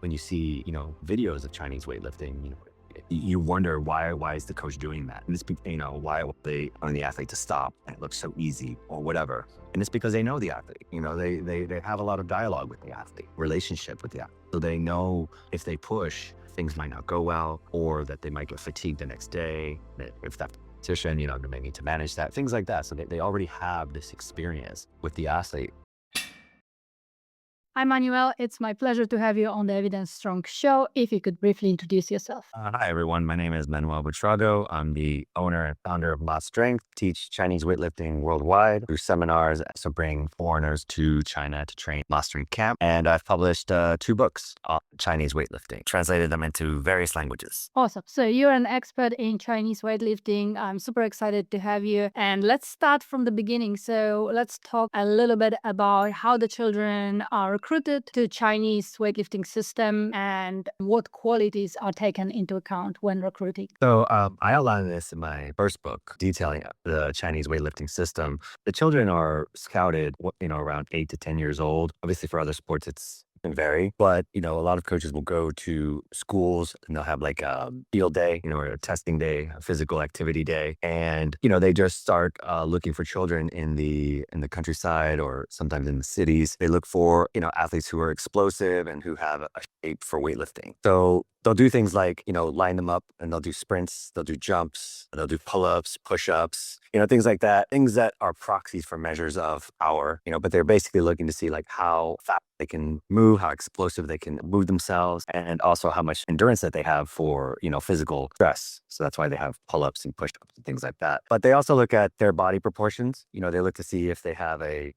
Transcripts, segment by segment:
when you see, videos of Chinese weightlifting, you wonder why is the coach doing that? And it's, why will they want the athlete to stop and it looks so easy or whatever. And it's because they know the athlete, they have a lot of dialogue with the athlete, relationship with the athlete. So they know if they push, things might not go well, or that they might get fatigued the next day. That if that competition, they may need to manage that, things like that. So they already have this experience with the athlete. Hi, Manuel. It's my pleasure to have you on the Evidence Strong show. If you could briefly introduce yourself. Hi, everyone. My name is Manuel Buitrago. I'm the owner and founder of MaStrength, teach Chinese weightlifting worldwide through seminars. So bring foreigners to China to train MaStrength camp. And I've published 2 books on Chinese weightlifting, translated them into various languages. Awesome. So you're an expert in Chinese weightlifting. I'm super excited to have you. And let's start from the beginning. So let's talk a little bit about how the children are recruited to Chinese weightlifting system and what qualities are taken into account when recruiting. So I outlined this in my first book, detailing the Chinese weightlifting system. The children are scouted, around 8 to 10 years old. Obviously, for other sports, it's can vary, but a lot of coaches will go to schools and they'll have like a field day, or a testing day, a physical activity day, and they just start looking for children in the countryside or sometimes in the cities. They look for athletes who are explosive and who have a shape for weightlifting. So they'll do things like, line them up and they'll do sprints, they'll do jumps, they'll do pull-ups, push-ups, things like that, things that are proxies for measures of power, but they're basically looking to see like how fast they can move, how explosive they can move themselves, and also how much endurance that they have for, physical stress. So that's why they have pull-ups and push-ups and things like that. But they also look at their body proportions. They look to see if they have a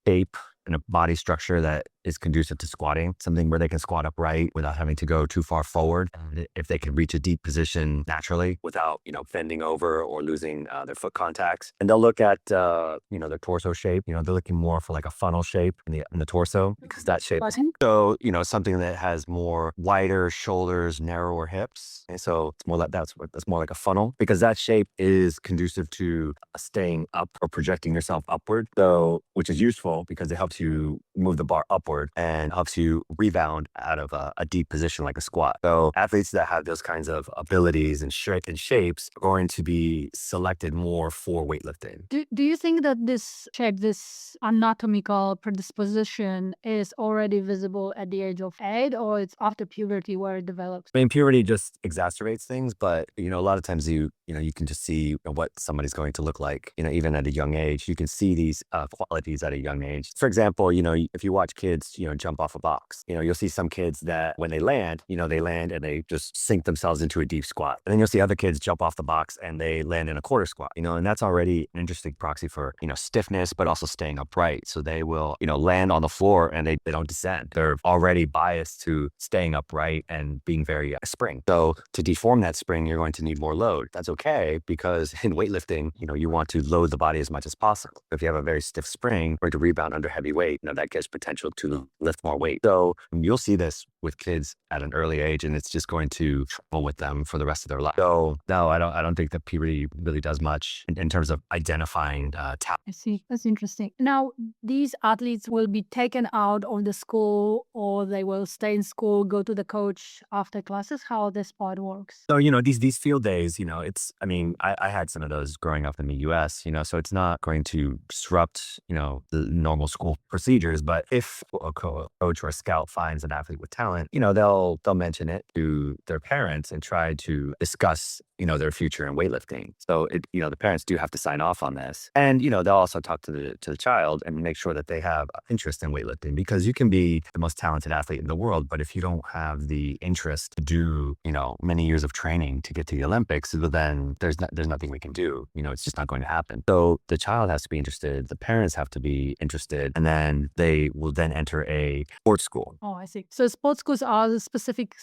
shape and a body structure that is conducive to squatting, something where they can squat upright without having to go too far forward. And if they can reach a deep position naturally without, bending over or losing their foot contacts. And they'll look at, their torso shape. They're looking more for like a funnel shape in the torso, because that shape is, so, something that has more wider shoulders, narrower hips. And so it's more like that's more like a funnel, because that shape is conducive to staying up or projecting yourself upward. So, which is useful because it helps you move the bar upward and helps you rebound out of a deep position like a squat. So athletes that have those kinds of abilities and shapes are going to be selected more for weightlifting. Do you think that this shape, this anatomical predisposition is already visible at the age of 8, or it's after puberty where it develops? I mean, puberty just exacerbates things, but a lot of times you can just see what somebody's going to look like. Even at a young age, you can see these qualities at a young age. For example, if you watch kids, jump off a box, you'll see some kids that when they land, they land and they just sink themselves into a deep squat. And then you'll see other kids jump off the box and they land in a quarter squat, and that's already an interesting proxy for, stiffness, but also staying upright. So they will, land on the floor and they don't descend. They're already biased to staying upright and being very spring. So to deform that spring, you're going to need more load. That's okay, because in weightlifting, you want to load the body as much as possible. If you have a very stiff spring or to rebound under heavy weight, that gives potential to lift more weight. So you'll see this with kids at an early age, and it's just going to travel with them for the rest of their life. So no, I don't think that puberty really does much in terms of identifying talent. I see. That's interesting. Now, these athletes will be taken out of the school, or they will stay in school, go to the coach after classes. How this part works? So, these field days, I had some of those growing up in the US, so it's not going to disrupt, the normal school procedures. But if a coach or a scout finds an athlete with talent, they'll mention it to their parents and try to discuss, their future in weightlifting. So the parents do have to sign off on this. And, they'll also talk to the child and make sure that they have interest in weightlifting, because you can be the most talented athlete in the world, but if you don't have the interest to do, many years of training to get to the Olympics, then there's nothing we can do. It's just not going to happen. So the child has to be interested, the parents have to be interested, and then they will then enter a sports school. Oh, I see. So sports schools are the specific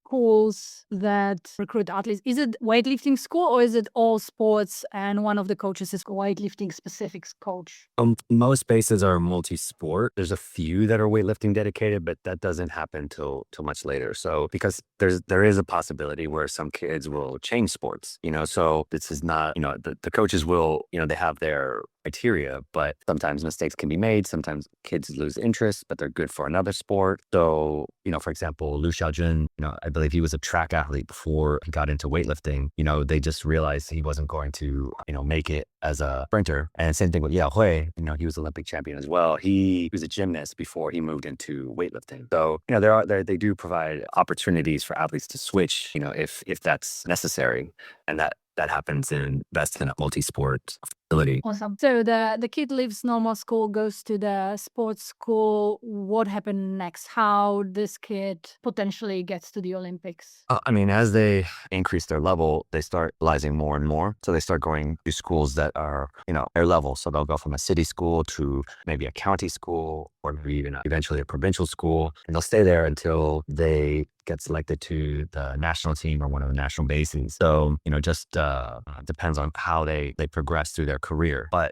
schools that recruit athletes. Is it weightlifting school, or is it all sports and one of the coaches is a weightlifting specific coach? Most spaces are multi-sport. There's a few that are weightlifting dedicated, but that doesn't happen till much later. So because there is a possibility where some kids will change sports, so this is not, the coaches will, they have their criteria, but sometimes mistakes can be made. Sometimes kids lose interest, but they're good for another sport. So, for example, Lu Xiaojun, I believe he was a track athlete before he got into weightlifting. They just realized he wasn't going to, make it as a sprinter. And same thing with Yao Hui, he was Olympic champion as well. He was a gymnast before he moved into weightlifting. So, they do provide opportunities for athletes to switch, if that's necessary. And that happens in best in a multi-sport facility. Awesome. So the kid leaves normal school, goes to the sports school. What happened next? How this kid potentially gets to the Olympics? As they increase their level, they start realizing more and more. So they start going to schools that are, their level. So they'll go from a city school to maybe a county school, or maybe even eventually a provincial school. And they'll stay there until they get selected to the national team or one of the national bases. So, just depends on how they progress through their career. But,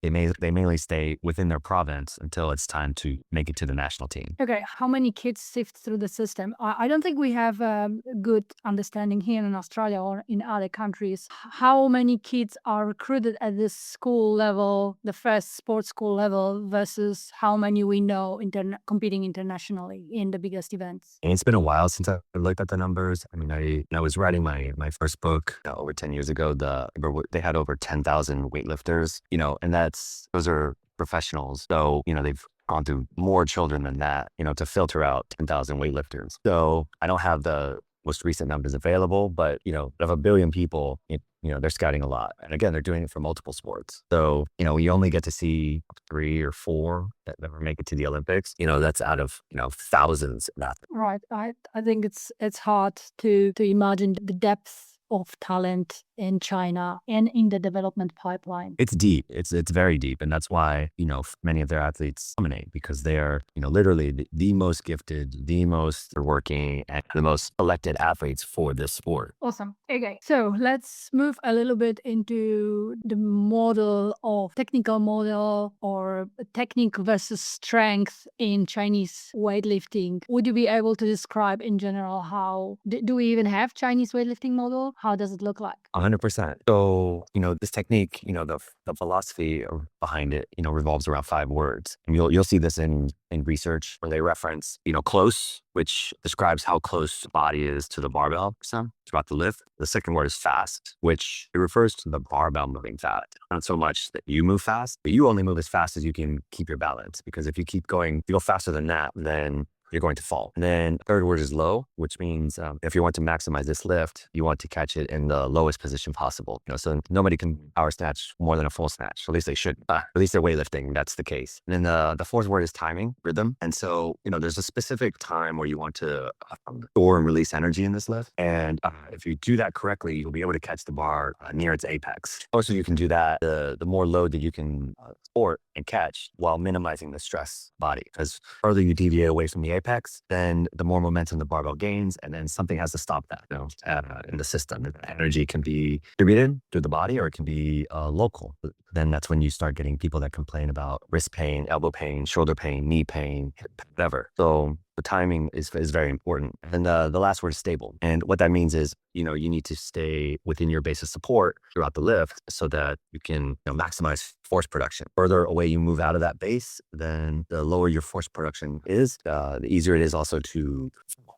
they mainly stay within their province until it's time to make it to the national team. Okay, how many kids sift through the system? I don't think we have a good understanding here in Australia or in other countries. How many kids are recruited at this school level, the first sports school level, versus how many we know competing internationally in the biggest events? And it's been a while since I looked at the numbers. When I was writing my first book over 10 years ago, they had over 10,000 weightlifters, and those are professionals. So, they've gone through more children than that, to filter out 10,000 weightlifters. So I don't have the most recent numbers available, but, out of 1 billion people, they're scouting a lot. And again, they're doing it for multiple sports. So, we only get to see 3 or 4 that never make it to the Olympics. That's out of, thousands of athletes. Right. I think it's hard to imagine the depth of talent in China and in the development pipeline. It's deep. It's very deep. And that's why, many of their athletes dominate, because they are, literally the most gifted, the most working, and the most selected athletes for this sport. Awesome. Okay. So let's move a little bit into the technical model or technique versus strength in Chinese weightlifting. Would you be able to describe in general how, do we even have Chinese weightlifting model? How does it look like? 100%. So, this technique, the philosophy behind it, revolves around 5 words. And you'll see this in research where they reference, close, which describes how close the body is to the barbell throughout the lift. The second word is fast, which it refers to the barbell moving fast. Not so much that you move fast, but you only move as fast as you can keep your balance. Because if you go faster than that, then you're going to fall. And then the third word is low, which means if you want to maximize this lift, you want to catch it in the lowest position possible. So nobody can power snatch more than a full snatch. At least they should. At least they're weightlifting. That's the case. And then the fourth word is timing, rhythm. And so, there's a specific time where you want to store and release energy in this lift. And if you do that correctly, you'll be able to catch the bar near its apex. Also, you can do that, the more load that you can support and catch while minimizing the stress body. Because further you deviate away from the apex, then the more momentum the barbell gains, and then something has to stop that. In the system, the energy can be distributed through the body, or it can be local. Then that's when you start getting people that complain about wrist pain, elbow pain, shoulder pain, knee pain, whatever. So the timing is very important. And the last word is stable. And what that means is, you need to stay within your base of support throughout the lift so that you can maximize force production. Further away you move out of that base, then the lower your force production is, the easier it is also to.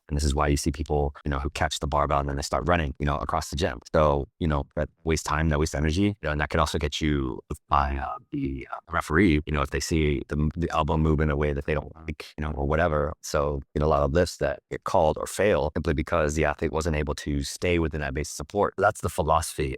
And this is why you see people, who catch the barbell and then they start running, across the gym. So, that wastes time, that wastes energy. And that could also get you by the referee, if they see the elbow move in a way that they don't like, or whatever. So, a lot of lifts that get called or fail simply because the athlete wasn't able to stay within that base of support. That's the philosophy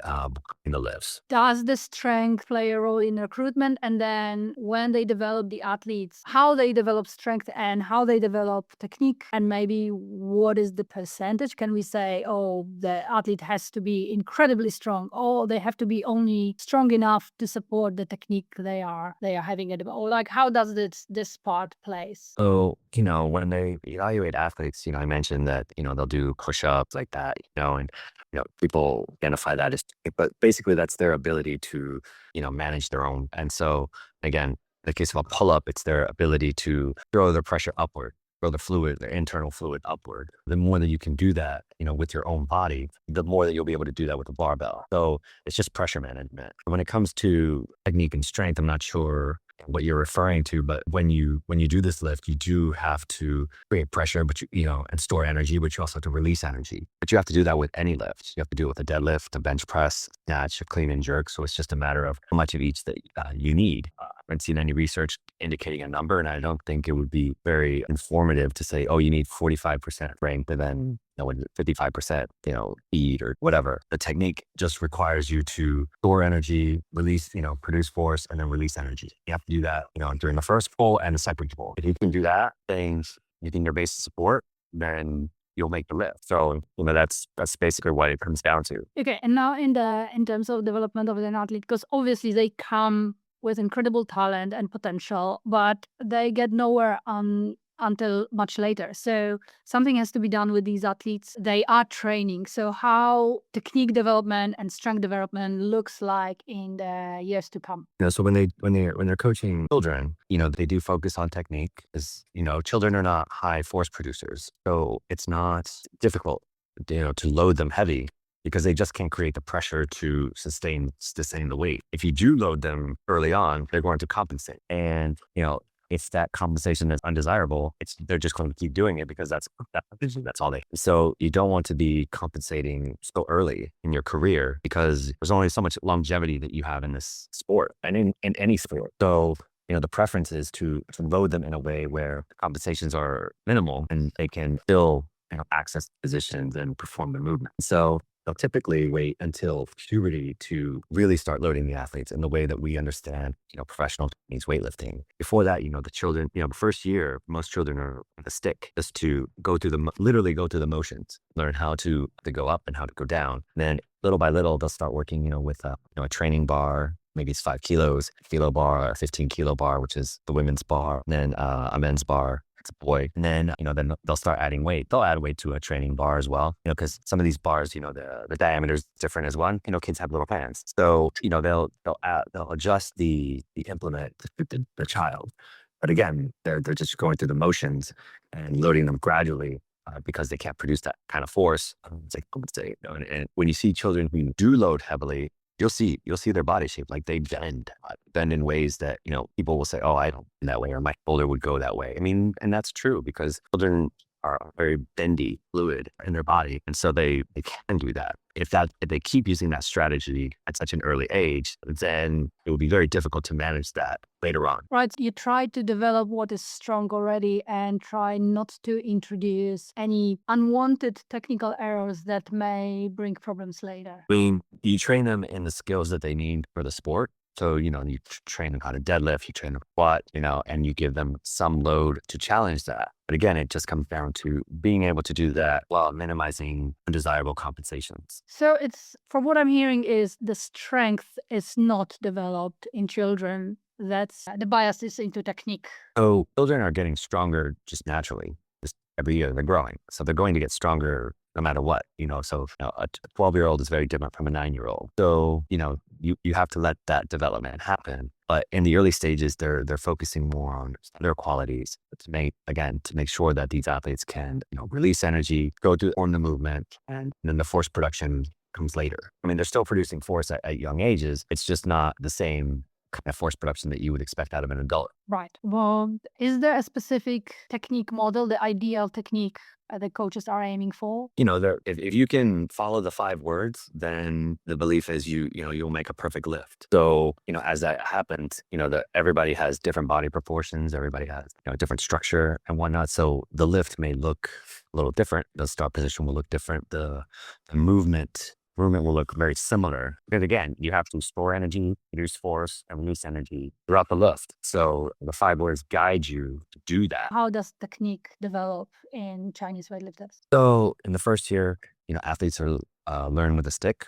in the lifts. Does the strength play a role in recruitment? And then when they develop the athletes, how they develop strength and how they develop technique, and maybe what is the percentage? Can we say, the athlete has to be incredibly strong, or they have to be only strong enough to support the technique they are having at the moment? Or like, how does this part place? So, when they evaluate athletes, I mentioned that, they'll do push-ups like that, and, people identify that as, but basically that's their ability to, manage their own. And so again, in the case of a pull-up, it's their ability to throw the pressure upward. grow the fluid, the internal fluid upward. The more that you can do that, with your own body, the more that you'll be able to do that with the barbell. So it's just pressure management. When it comes to technique and strength, I'm not sure what you're referring to, but when you do this lift, you do have to create pressure, but and store energy, but you also have to release energy. But you have to do that with any lift. You have to do it with a deadlift, a bench press, snatch, a clean and jerk. So it's just a matter of how much of each that you need. I haven't seen any research indicating a number, and I don't think it would be very informative to say, oh, you need 45% strength and then 55%, speed or whatever. The technique just requires you to store energy, release, produce force, and then release energy. You have to do that, during the first pull and the second pull. If you can do that, then using your base support, then you'll make the lift. So, that's basically what it comes down to. Okay, and now in terms of development of an athlete, because obviously they come with incredible talent and potential, but they get nowhere until much later. So something has to be done with these athletes. They are training. So how technique development and strength development looks like in the years to come. So when they're coaching children, they do focus on technique because, children are not high force producers. So it's not difficult, to load them heavy because they just can't create the pressure to sustain the weight. If you do load them early on, they're going to compensate. And, if that compensation is undesirable, they're just going to keep doing it because that's all they. So you don't want to be compensating so early in your career because there's only so much longevity that you have in this sport and in any sport. So the preference is to load them in a way where the compensations are minimal and they can still access positions and perform the movement. So they'll typically wait until puberty to really start loading the athletes in the way that we understand, professional Chinese weightlifting. Before that, the children, the first year, most children are on a stick just to literally go through the motions, learn how to go up and how to go down. And then little by little, they'll start working, with a training bar. Maybe it's 5 kilos, kilo bar, or 15 kilo bar, which is the women's bar, and then a men's bar. It's a boy. And then, then they'll start adding weight. They'll add weight to a training bar as well, because some of these bars, the diameter is different as one. Kids have little hands. So, they'll adjust the implement to the child. But again, they're just going through the motions and loading them gradually. Because they can't produce that kind of force. And when you see children who do load heavily, you'll see their body shape, like they bend in ways that, people will say, oh, I don't bend that way, or my shoulder would go that way. I mean, and that's true because children are very bendy fluid in their body. And so they can do that. If they keep using that strategy at such an early age, then it will be very difficult to manage that later on. Right. You try to develop what is strong already and try not to introduce any unwanted technical errors that may bring problems later. I mean, you train them in the skills that they need for the sport. So, you train them how to deadlift, you train them squat, and you give them some load to challenge that. But again, it just comes down to being able to do that while minimizing undesirable compensations. So from what I'm hearing is the strength is not developed in children. That's the bias is into technique. So children are getting stronger just naturally. Just every year they're growing. So they're going to get stronger no matter what, so a 12-year-old is very different from a 9-year-old. So, you have to let that development happen. But in the early stages, they're focusing more on their qualities to make sure that these athletes can, release energy, go through form the movement, and then the force production comes later. I mean, they're still producing force at young ages. It's just not the same kind of force production that you would expect out of an adult. Right. Well, is there a specific technique model, the ideal technique the coaches are aiming for? If you can follow the 5 words, then the belief is you'll make a perfect lift. So, as that happens, everybody has different body proportions. Everybody has, different structure and whatnot. So the lift may look a little different. The start position will look different. The movement will look very similar. Because again, you have to store energy, produce force, and release energy throughout the lift. So the 5 words guide you to do that. How does technique develop in Chinese weightlifters? So in the first year, athletes are learn with a stick.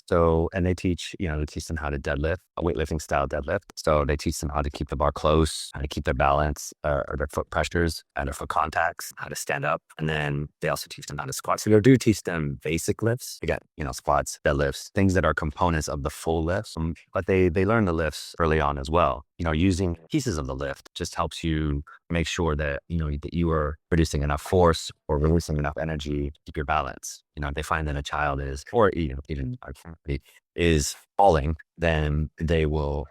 So, and they teach them how to deadlift, a weightlifting style deadlift. So they teach them how to keep the bar close, how to keep their balance or their foot pressures and their foot contacts, how to stand up. And then they also teach them how to squat. So they do teach them basic lifts. Again, squats, deadlifts, things that are components of the full lifts. But they learn the lifts early on as well. using pieces of the lift just helps you make sure that, that you are producing enough force or releasing enough energy to keep your balance. They find that a child is, or even a family is falling, then they will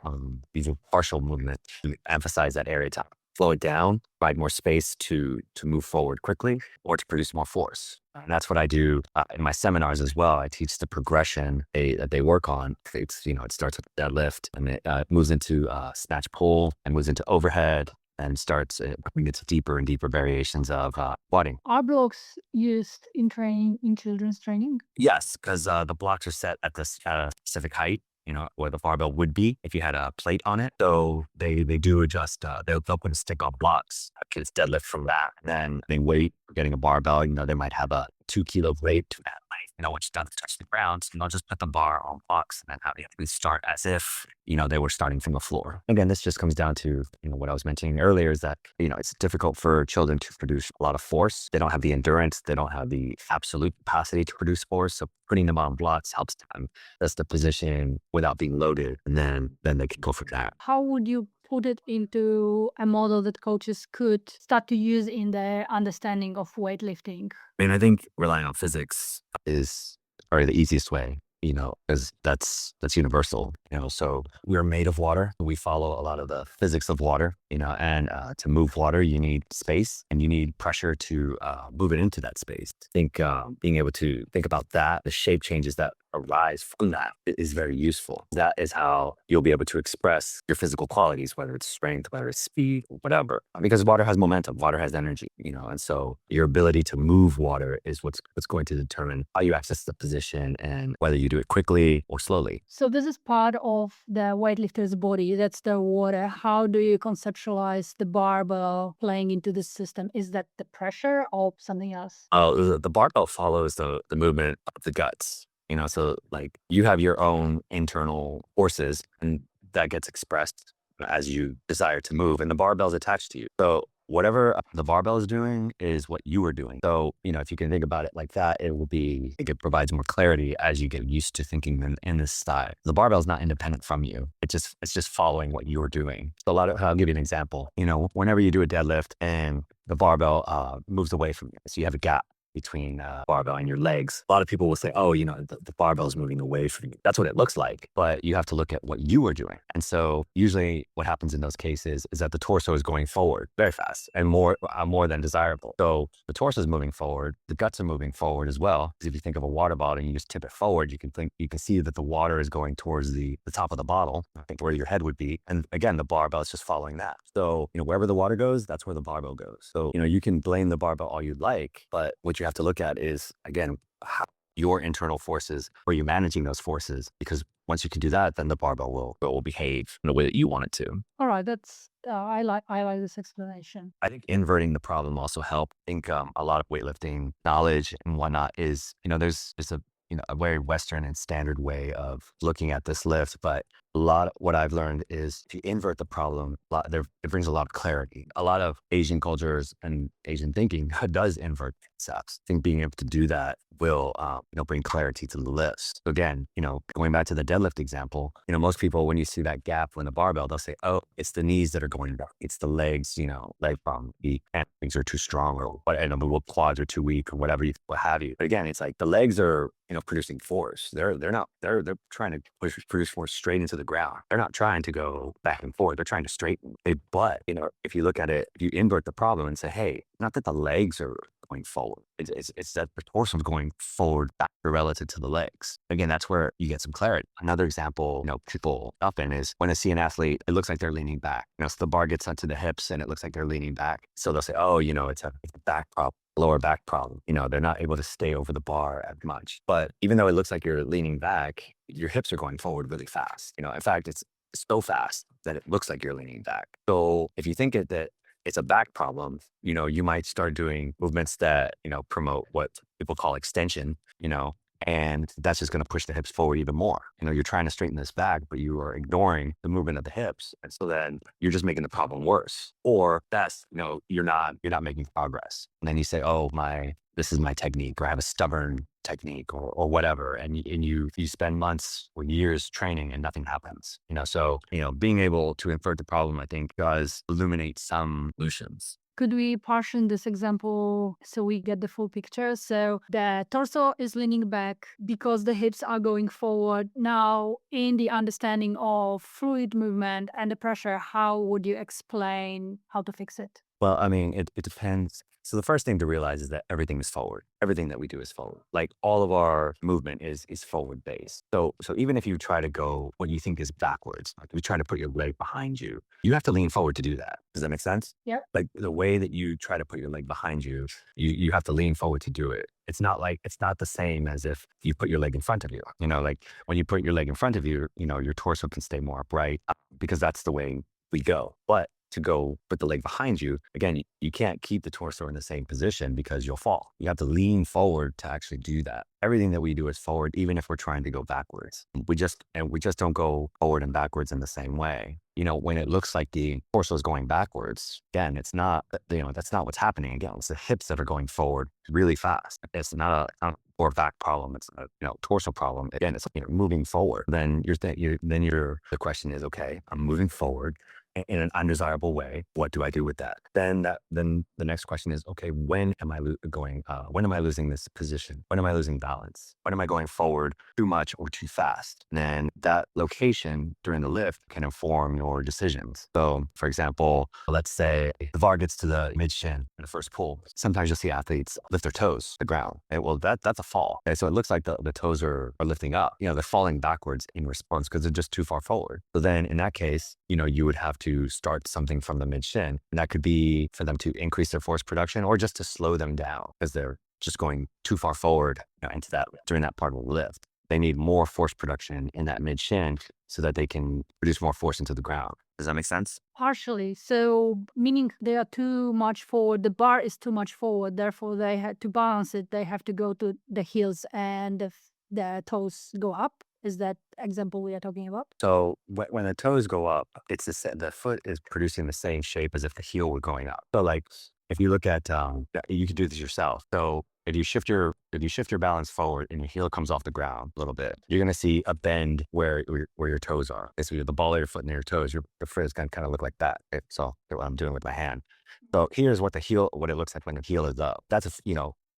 use a partial movement to emphasize that area time. Slow it down, provide more space to move forward quickly or to produce more force. And that's what I do in my seminars as well. I teach the progression that they work on. It starts with deadlift and it moves into snatch pull and moves into overhead and starts going into deeper and deeper variations of squatting. Are blocks used in training, in children's training? Yes, because the blocks are set at at a specific height, where the barbell would be if you had a plate on it. So they do adjust, they'll put a stick on blocks. Kids deadlift from that. And then they weight for getting a barbell, they might have a 2 kilo weight to that height, which doesn't touch the ground. So they'll just put the bar on blocks and then have you start as if, they were starting from the floor. Again, this just comes down to, what I was mentioning earlier is that, it's difficult for children to produce a lot of force. They don't have the endurance. They don't have the absolute capacity to produce force. So putting them on blocks helps them. That's the position without being loaded. And then they can go from there. How would you put it into a model that coaches could start to use in their understanding of weightlifting? I think relying on physics is probably the easiest way, because that's universal, so we're made of water. We follow a lot of the physics of water, and to move water, you need space and you need pressure to move it into that space. I think being able to think about that, the shape changes that arise from that is very useful. That is how you'll be able to express your physical qualities, whether it's strength, whether it's speed, whatever. Because water has momentum, water has energy, and so your ability to move water is what's going to determine how you access the position and whether you do it quickly or slowly. So this is part of the weightlifter's body. That's the water. How do you conceptualize the barbell playing into this system? Is that the pressure or something else? The barbell follows the movement of the guts. So like you have your own internal forces and that gets expressed as you desire to move and the barbell's attached to you. So whatever the barbell is doing is what you are doing. So, if you can think about it like that, it provides more clarity as you get used to thinking in this style. The barbell is not independent from you. It's just following what you're doing. So I'll give you an example. Whenever you do a deadlift and the barbell moves away from you, so you have a gap between barbell and your legs. A lot of people will say, oh, the barbell is moving away from you. That's what it looks like, but you have to look at what you are doing. And so usually what happens in those cases is that the torso is going forward very fast and more than desirable. So the torso is moving forward, the guts are moving forward as well. Because if you think of a water bottle and you just tip it forward, you can see that the water is going towards the top of the bottle, I think where your head would be. And again, the barbell is just following that. So, wherever the water goes, that's where the barbell goes. So, you can blame the barbell all you'd like, but what you have to look at is, again, how your internal forces, are you managing those forces? Because once you can do that, then the barbell will behave in the way that you want it to. All right, that's I like this explanation. I think inverting the problem also help. I think a lot of weightlifting knowledge and whatnot is, there's a very Western and standard way of looking at this lift, but a lot of what I've learned is if you invert the problem, it brings a lot of clarity. A lot of Asian cultures and Asian thinking does invert concepts. I think being able to do that will, bring clarity to the list. So again, going back to the deadlift example, most people, when you see that gap in the barbell, they'll say, oh, it's the knees that are going down. It's the legs, leg problem. The hamstrings are too strong or the quads are too weak or what have you. But again, it's like the legs are, producing force. They're trying to produce force straight into the ground. They're not trying to go back and forth. They're trying to straighten. But, if you look at it, if you invert the problem and say, hey, not that the legs are going forward. It's that the torso is going forward faster relative to the legs. Again, that's where you get some clarity. Another example, people up in is when I see an athlete, it looks like they're leaning back. So the bar gets onto the hips and it looks like they're leaning back. So they'll say, oh, it's a back problem. Lower back problem. They're not able to stay over the bar as much. But even though it looks like you're leaning back, your hips are going forward really fast. In fact, it's so fast that it looks like you're leaning back. So if you think that it's a back problem, you might start doing movements that, promote what people call extension, and that's just going to push the hips forward even more. You're trying to straighten this back, but you are ignoring the movement of the hips. And so then you're just making the problem worse. Or that's, you're not making progress. And then you say, oh, my this is my technique, or I have a stubborn technique or whatever. And you spend months or years training and nothing happens, So, being able to invert the problem, I think does illuminate some solutions. Could we portion this example so we get the full picture? So the torso is leaning back because the hips are going forward. Now, in the understanding of fluid movement and the pressure, how would you explain how to fix it? Well, I mean, it depends. So the first thing to realize is that everything is forward. Everything that we do is forward. Like all of our movement is forward based. So even if you try to go what you think is backwards, like if you try to put your leg behind you, you have to lean forward to do that. Does that make sense? Yep. Like the way that you try to put your leg behind you, you have to lean forward to do it. It's not the same as if you put your leg in front of you. Like when you put your leg in front of you, your torso can stay more upright because that's the way we go. But to go put the leg behind you, again, you can't keep the torso in the same position because you'll fall. You have to lean forward to actually do that. Everything that we do is forward, even if we're trying to go backwards. We just don't go forward and backwards in the same way. When it looks like the torso is going backwards, again, it's not, that's not what's happening. Again, it's the hips that are going forward really fast. It's not a or back problem. It's a torso problem. Again, it's moving forward. Then the question is, okay, I'm moving forward in an undesirable way. What do I do with that? Then the next question is, okay, when am I when am I losing this position? When am I losing balance? When am I going forward too much or too fast? And then that location during the lift can inform your decisions. So for example, let's say the bar gets to the mid shin in the first pull. Sometimes you'll see athletes lift their toes to the ground. Okay, well, that's a fall. Okay, so it looks like the toes are lifting up. They're falling backwards in response because they're just too far forward. So then in that case, you would have to start something from the mid shin. And that could be for them to increase their force production or just to slow them down because they're just going too far forward into that during that part of the lift. They need more force production in that mid shin so that they can produce more force into the ground. Does that make sense? Partially. So, meaning they are too much forward, the bar is too much forward. Therefore, they had to balance it. They have to go to the heels and the toes go up. Is that example we are talking about? So when the toes go up, it's the foot is producing the same shape as if the heel were going up. So like if you look at, you can do this yourself. So if you shift your balance forward and your heel comes off the ground a little bit, you're going to see a bend where your toes are. Basically, the ball of your foot and your toes, your foot is going to kind of look like that. Okay? So what I'm doing with my hand. So here's what it looks like when the heel is up.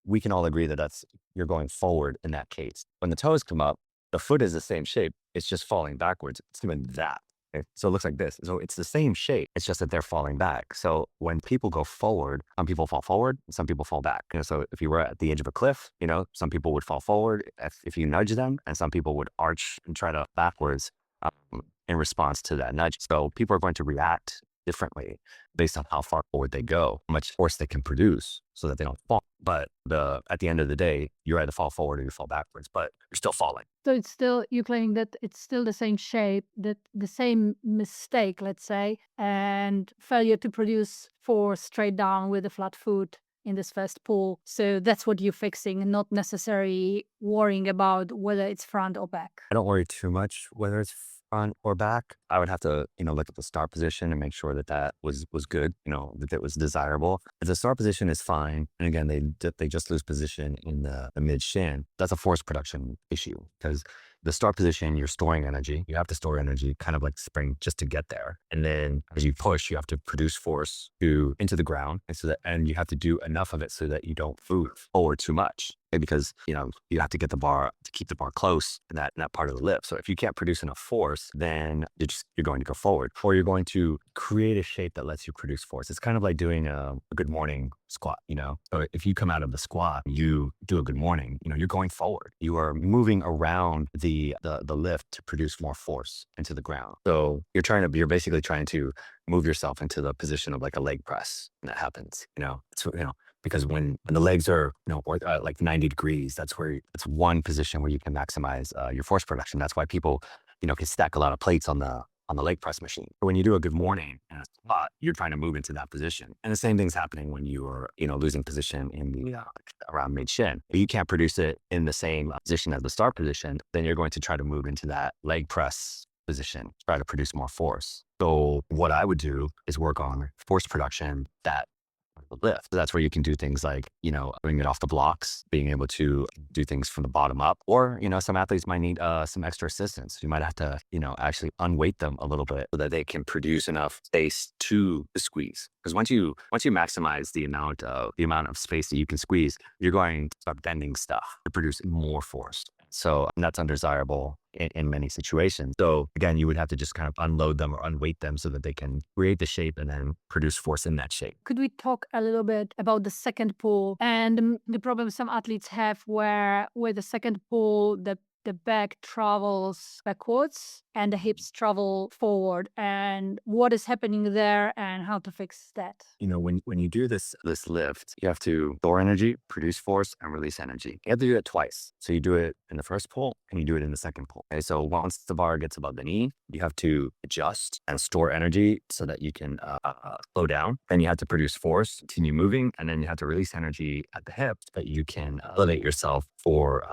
We can all agree that you're going forward in that case. When the toes come up, the foot is the same shape. It's just falling backwards. It's doing that. Okay? So it looks like this. So it's the same shape. It's just that they're falling back. So when people go forward, some people fall forward, and some people fall back. So if you were at the edge of a cliff, some people would fall forward if you nudge them, and some people would arch and try to backwards in response to that nudge. So people are going to react differently based on how far forward they go, how much force they can produce so that they don't fall. But at the end of the day, you're either fall forward or you fall backwards, but you're still falling. So it's still, you're claiming that it's still the same shape, that the same mistake, let's say, and failure to produce force straight down with a flat foot in this first pull. So that's what you're fixing, and not necessarily worrying about whether it's front or back. I don't worry too much whether it's front or back. I would have to, look at the start position and make sure that was good, that it was desirable. If the start position is fine, and again, they just lose position in the mid shin, that's a force production issue because the start position, you're storing energy. You have to store energy kind of like spring just to get there. And then as you push, you have to produce force into the ground. And you have to do enough of it so that you don't move forward too much. Okay? Because, you have to get to keep the bar close in that part of the lift. So if you can't produce enough force, then you're going to go forward, or you're going to create a shape that lets you produce force. It's kind of like doing a good morning squat, So if you come out of the squat, you do a good morning, you're going forward. You are moving around the lift to produce more force into the ground. So you're basically trying to move yourself into the position of like a leg press. And that happens, because when the legs are, like 90 degrees, that's one position where you can maximize your force production. That's why people, can stack a lot of plates on the leg press machine. But when you do a good morning and a squat, you're trying to move into that position. And the same thing's happening when you are, losing position in the around mid shin. If you can't produce it in the same position as the start position, then you're going to try to move into that leg press position, try to produce more force. So what I would do is work on force production that the lift. So that's where you can do things like, doing it off the blocks, being able to do things from the bottom up, or, some athletes might need some extra assistance. You might have to, actually unweight them a little bit so that they can produce enough space to squeeze. Because once you maximize the amount of space that you can squeeze, you're going to start bending stuff to produce more force. So that's undesirable in many situations. So again, you would have to just kind of unload them or unweight them so that they can create the shape and then produce force in that shape. Could we talk a little bit about the second pull and the problem some athletes have where with the second pull, the back travels backwards and the hips travel forward, and what is happening there and how to fix that? When you do this lift, you have to store energy, produce force, and release energy. You have to do it twice. So you do it in the first pull and you do it in the second pull. Okay, so once the bar gets above the knee, you have to adjust and store energy so that you can slow down. Then you have to produce force, continue moving, and then you have to release energy at the hip so that you can elevate yourself for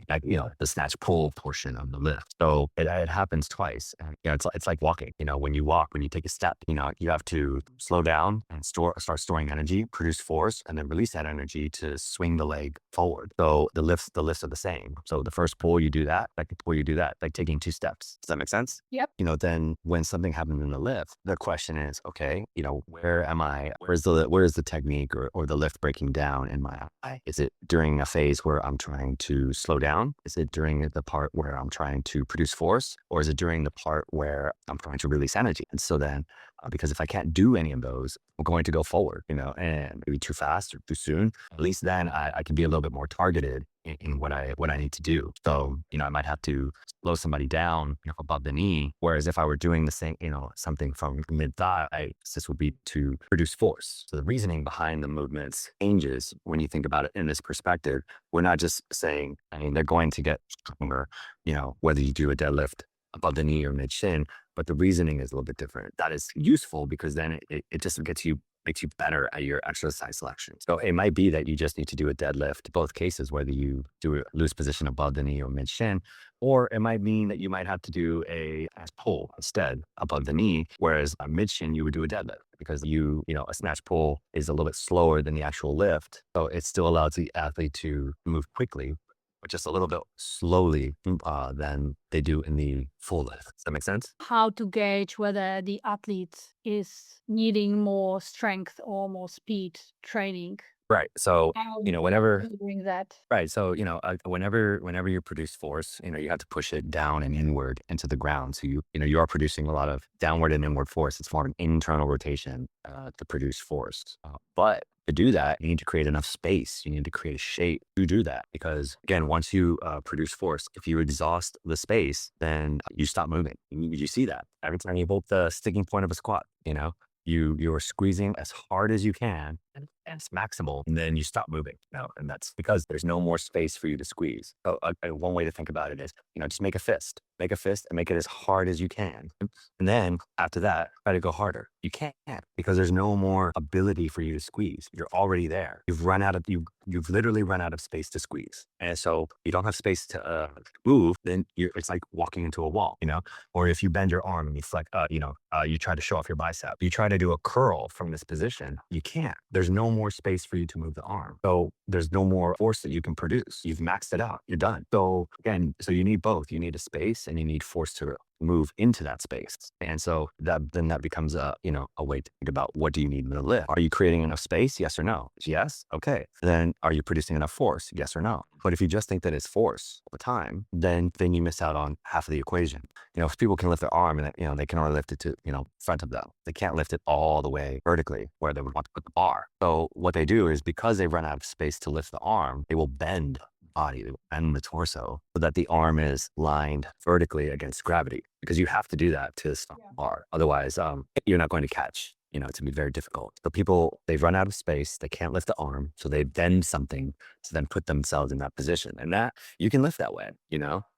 the snatch pull portion of the lift. So it happens twice. And, it's like walking. When you walk, when you take a step, you have to slow down and start storing energy, produce force, and then release that energy to swing the leg forward. So the lifts are the same. So the first pull you do that, second pull you do that, like taking 2 steps. Does that make sense? Yep. Then when something happens in the lift, the question is, okay, where am I? Where's the technique or the lift breaking down in my eye? Is it during a phase where I'm trying to slow down? Is it during the part where I'm trying to produce force? Or is it during the part where I'm trying to release energy? And so then, because if I can't do any of those, I'm going to go forward, and maybe too fast or too soon. At least then I can be a little bit more targeted in what I need to do. So, I might have to slow somebody down above the knee. Whereas if I were doing the same, something from mid thigh, this would be to produce force. So the reasoning behind the movements changes when you think about it in this perspective. We're not just saying, they're going to get stronger, whether you do a deadlift above the knee or mid shin, but the reasoning is a little bit different. That is useful because then it just makes you better at your exercise selection. So it might be that you just need to do a deadlift, both cases, whether you do a loose position above the knee or mid shin, or it might mean that you might have to do a pull instead above the knee, whereas a mid shin, you would do a deadlift because a snatch pull is a little bit slower than the actual lift. So it still allows the athlete to move quickly, but just a little bit slowly than they do in the full lift. Does that make sense? How to gauge whether the athlete is needing more strength or more speed training? Right. So, How whenever doing that? Right. So, whenever you produce force, you have to push it down and inward into the ground. So you are producing a lot of downward and inward force. It's more of an internal rotation to produce force. But to do that, you need to create enough space. You need to create a shape to do that. Because again, once you produce force, if you exhaust the space, then you stop moving. You see that every time you bolt the sticking point of a squat, you're squeezing as hard as you can and it's maximal, and then you stop moving. And that's because there's no more space for you to squeeze. So one way to think about it is, just make a fist and make it as hard as you can. And then after that, try to go harder. You can't because there's no more ability for you to squeeze. You're already there. You've literally run out of space to squeeze. And so you don't have space to move, then it's like walking into a wall, or if you bend your arm and you flex, you try to show off your bicep, you try to do a curl from this position, you can't. There's no more space for you to move the arm. So there's no more force that you can produce. You've maxed it out. You're done. So again, you need both. You need a space and you need force to move into that space. And so that becomes a way to think about, what do you need in the lift? Are you creating enough space? Yes or no? Yes. Okay. Then are you producing enough force? Yes or no? But if you just think that it's force all the time, then you miss out on half of the equation. If people can lift their arm and they can only lift it to, front of them. They can't lift it all the way vertically where they would want to put the bar. So what they do is, because they run out of space to lift the arm, they will bend body and the torso so that the arm is lined vertically against gravity, because you have to do that to stop the bar. Otherwise, you're not going to catch. It's gonna be very difficult. So people, they've run out of space. They can't lift the arm. So they bend something to then put themselves in that position. And that you can lift that way.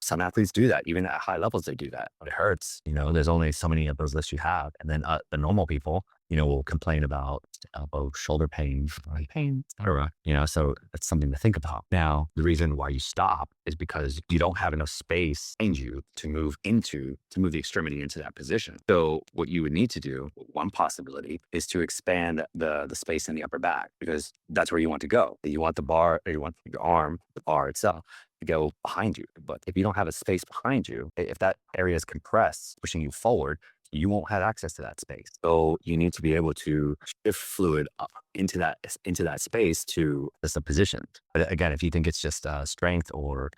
Some athletes do that. Even at high levels, they do that. But it hurts. There's only so many of those lifts you have. And then the normal people, will complain about elbow, shoulder pain, joint pain, etc. So that's something to think about. Now, the reason why you stop is because you don't have enough space behind you to move the extremity into that position. So what you would need to do, one possibility, is to expand the space in the upper back, because that's where you want to go. You want the bar, or you want your arm, the bar itself, to go behind you. But if you don't have a space behind you, if that area is compressed, pushing you forward, you won't have access to that space. So you need to be able to shift fluid up into that space to the position. But again, if you think it's just a strength or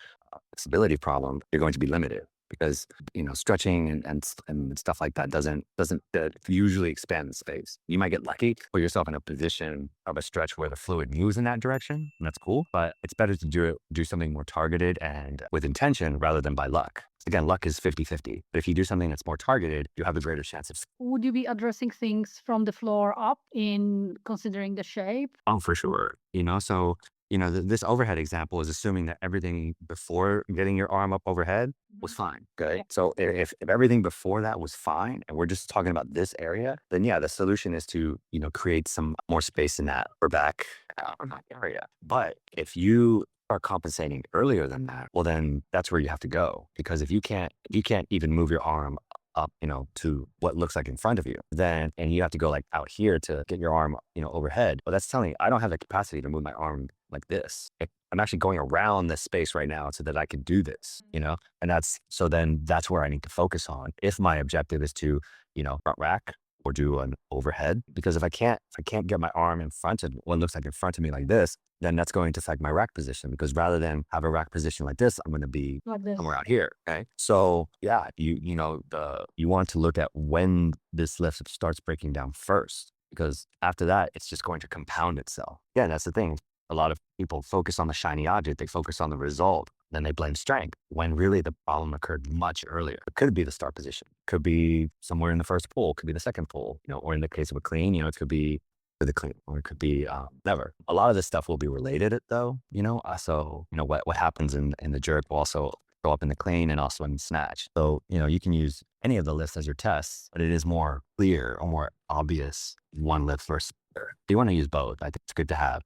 flexibility problem, you're going to be limited, because stretching and stuff like that doesn't usually expand the space. You might get lucky, put yourself in a position of a stretch where the fluid moves in that direction, and that's cool. But it's better to do something more targeted and with intention rather than by luck. Again, luck is 50-50. But if you do something that's more targeted, you have a greater chance of. Would you be addressing things from the floor up in considering the shape? Oh, for sure. So this overhead example is assuming that everything before getting your arm up overhead was fine. Okay. So if everything before that was fine, and we're just talking about this area, then yeah, the solution is to, create some more space in that or back area. But if you are compensating earlier than that, well, then that's where you have to go. Because if you can't even move your arm up, to what looks like in front of you, then, and you have to go like out here to get your arm, overhead. Well, that's telling you I don't have the capacity to move my arm like this. I'm actually going around this space right now so that I can do this, and that's where I need to focus on. If my objective is to, front rack or do an overhead, because if I can't get my arm in front of what looks like in front of me like this, then that's going to affect my rack position, because rather than have a rack position like this, I'm going to be Like this. somewhere out here. Okay. So yeah, you want to look at when this lift starts breaking down first, because after that, it's just going to compound itself. Yeah. That's the thing. A lot of people focus on the shiny object. They focus on the result. Then they blame strength, when really the problem occurred much earlier. It could be the start position, could be somewhere in the first pull, could be the second pull, or in the case of a clean, it could be the clean, or it could be never. A lot of this stuff will be related though, so what happens in the jerk will also show up in the clean and also in the snatch. So, you can use any of the lifts as your tests, but it is more clear or more obvious one lift versus other. If you want to use both, I think it's good to have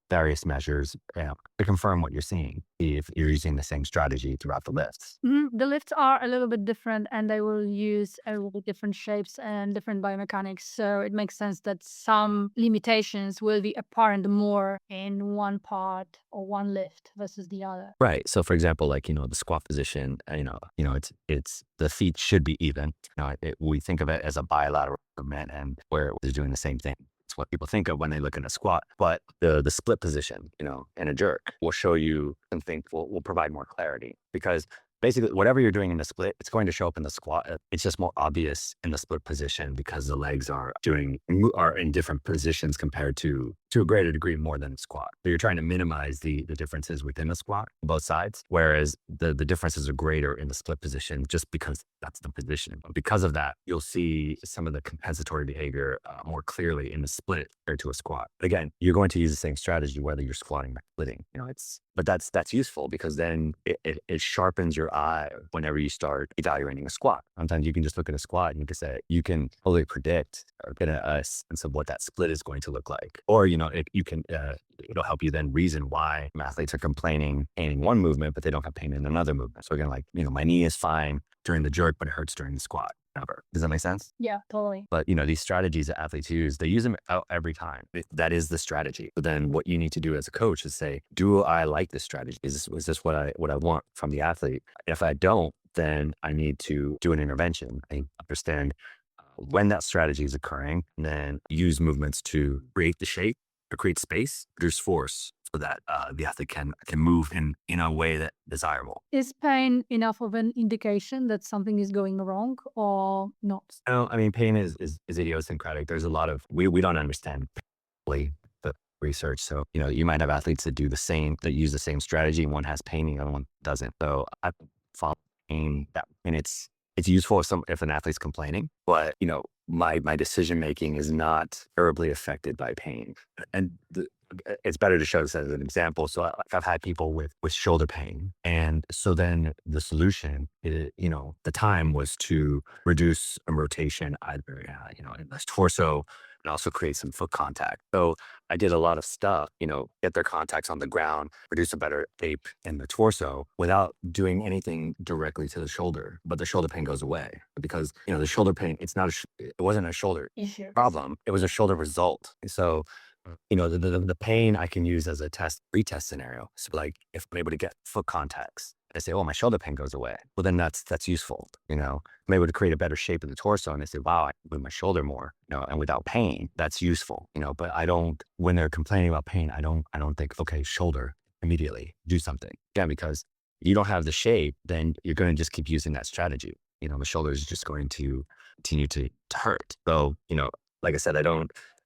various measures to confirm what you're seeing, if you're using the same strategy throughout the lifts. The lifts are a little bit different, and they will use a little bit different shapes and different biomechanics. So it makes sense that some limitations will be apparent more in one part or one lift versus the other. Right. So for example, like, the squat position, it's the feet should be even. We think of it as a bilateral movement, and where they're doing the same thing. It's what people think of when they look at a squat. But the split position, in a jerk will show you something, will provide more clarity, because basically whatever you're doing in the split, it's going to show up in the squat. It's just more obvious in the split position, because the legs are in different positions compared to a greater degree more than the squat. So you're trying to minimize the differences within the squat, both sides, whereas the differences are greater in the split position, just because that's the position. Because of that, you'll see some of the compensatory behavior more clearly in the split compared to a squat. But again, you're going to use the same strategy whether you're squatting or splitting. But that's useful, because then it sharpens your eye whenever you start evaluating a squat. Sometimes you can just look at a squat and you can totally predict or get a sense of what that split is going to look like. Or, it'll help you then reason why athletes are complaining in one movement, but they don't have pain in another movement. So again, like, my knee is fine during the jerk, but it hurts during the squat. Does that make sense? Yeah, totally. But, these strategies that athletes use, they use them out every time. That is the strategy. But then what you need to do as a coach is say, do I like this strategy? Is this what I want from the athlete? If I don't, then I need to do an intervention. I understand when that strategy is occurring, and then use movements to create the shape, to create space, produce force, so that the athlete can move in a way that's desirable. Is pain enough of an indication that something is going wrong or not? No, I mean, pain is idiosyncratic. There's a lot of, we don't understand fully the research. So, you might have athletes that use the same strategy, and one has pain, and the other one doesn't. So I follow pain, and it's useful if an athlete's complaining, but my decision making is not terribly affected by pain. And it's better to show this as an example. So I've had people with shoulder pain. And so then the solution, the time was to reduce a rotation either, in the torso and also create some foot contact. So I did a lot of stuff, get their contacts on the ground, produce a better shape in the torso without doing anything directly to the shoulder. But the shoulder pain goes away because, the shoulder pain, it wasn't a shoulder Issue. problem. It was a shoulder result. So, the pain I can use as a retest scenario. So like if I'm able to get foot contacts, I say, oh, my shoulder pain goes away. Well, then that's useful. I'm able to create a better shape in the torso. And I say, wow, I can move my shoulder more, and without pain, that's useful, but I don't, when they're complaining about pain, I don't think, okay, shoulder, immediately do something. Yeah, because you don't have the shape, then you're going to just keep using that strategy. The shoulder is just going to continue to hurt. So, like I said,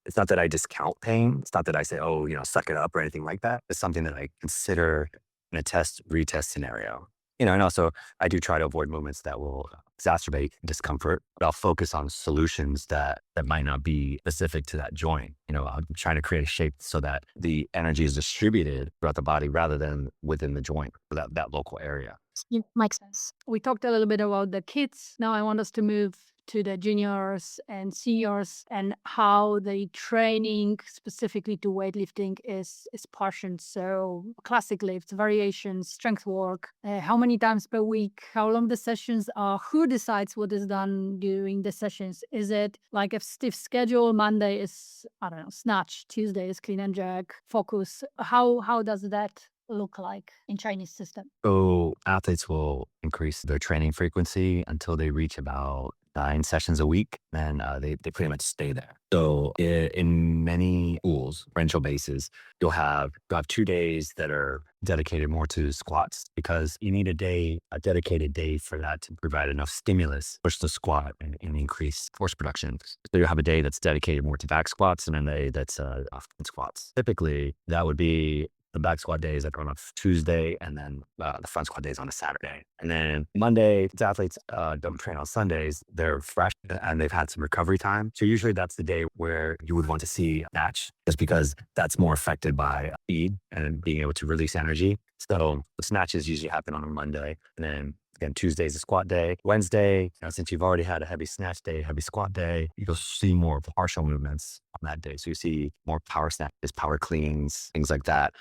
it's not that I discount pain. It's not that I say, oh, suck it up or anything like that. It's something that I consider in a retest scenario. And also I do try to avoid movements that will exacerbate discomfort, but I'll focus on solutions that might not be specific to that joint. I'm trying to create a shape so that the energy is distributed throughout the body rather than within the joint for that local area. Yeah, makes sense. We talked a little bit about the kids. Now I want us to move to the juniors and seniors and how the training specifically to weightlifting is portioned. So classic lifts, variations, strength work, how many times per week, how long the sessions are, who decides what is done during the sessions. Is it like a stiff schedule? Monday is, I don't know, snatch, Tuesday is clean and jerk, focus. How does that look like in Chinese system? So athletes will increase their training frequency until they reach about 9 sessions a week, and they pretty much stay there. So in many schools, provincial bases, you'll have 2 days that are dedicated more to squats because you need a dedicated day for that to provide enough stimulus, push the squat and increase force production. So you'll have a day that's dedicated more to back squats and a day that's front squats. Typically, that would be the back squat days that are on a Tuesday, and then the front squat days on a Saturday. And then Monday, the athletes don't train on Sundays. They're fresh and they've had some recovery time. So usually that's the day where you would want to see a snatch, just because that's more affected by speed and being able to release energy. So the snatches usually happen on a Monday, and then again, Tuesday's a squat day. Wednesday, since you've already had a heavy snatch day, heavy squat day, you'll see more partial movements on that day. So you see more power snatches, power cleans, things like that.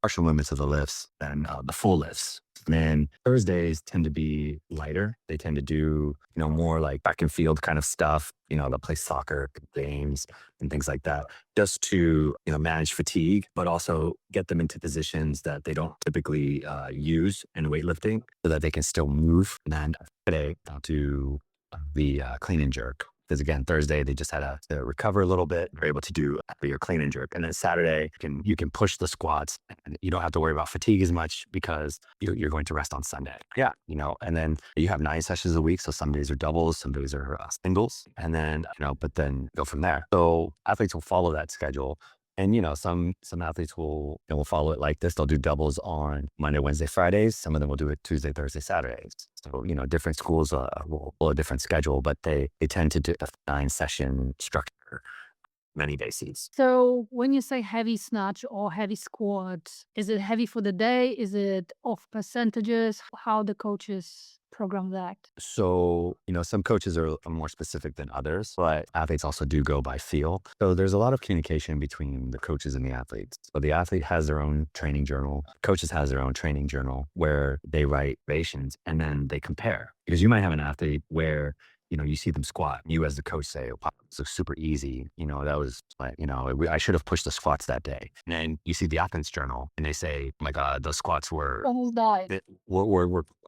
Partial movements of the lifts than the full lifts. And then Thursdays tend to be lighter. They tend to do, more like back and field kind of stuff. They'll play soccer, games, and things like that, just to, manage fatigue, but also get them into positions that they don't typically use in weightlifting so that they can still move. And then today I'll do the clean and jerk. Because again, Thursday, they just had to recover a little bit. They're able to do your clean and jerk. And then Saturday, you can push the squats and you don't have to worry about fatigue as much because you're going to rest on Sunday. Yeah. And then you have 9 sessions a week. So some days are doubles, some days are singles. And then, but then go from there. So athletes will follow that schedule. And, some athletes will follow it like this. They'll do doubles on Monday, Wednesday, Fridays. Some of them will do it Tuesday, Thursday, Saturdays. So, different schools will follow a different schedule, but they tend to do a 9-session structure many bases. So when you say heavy snatch or heavy squat, is it heavy for the day? Is it off percentages? How the coaches program that? So, some coaches are more specific than others, but athletes also do go by feel. So there's a lot of communication between the coaches and the athletes. So the athlete has their own training journal. Coaches has their own training journal where they write variations and then they compare. Because you might have an athlete where you see them squat. You as the coach say, wow, this looks super easy. That was like, I should have pushed the squats that day. And then you see the athlete's journal and they say, oh my God, those squats were Almost died.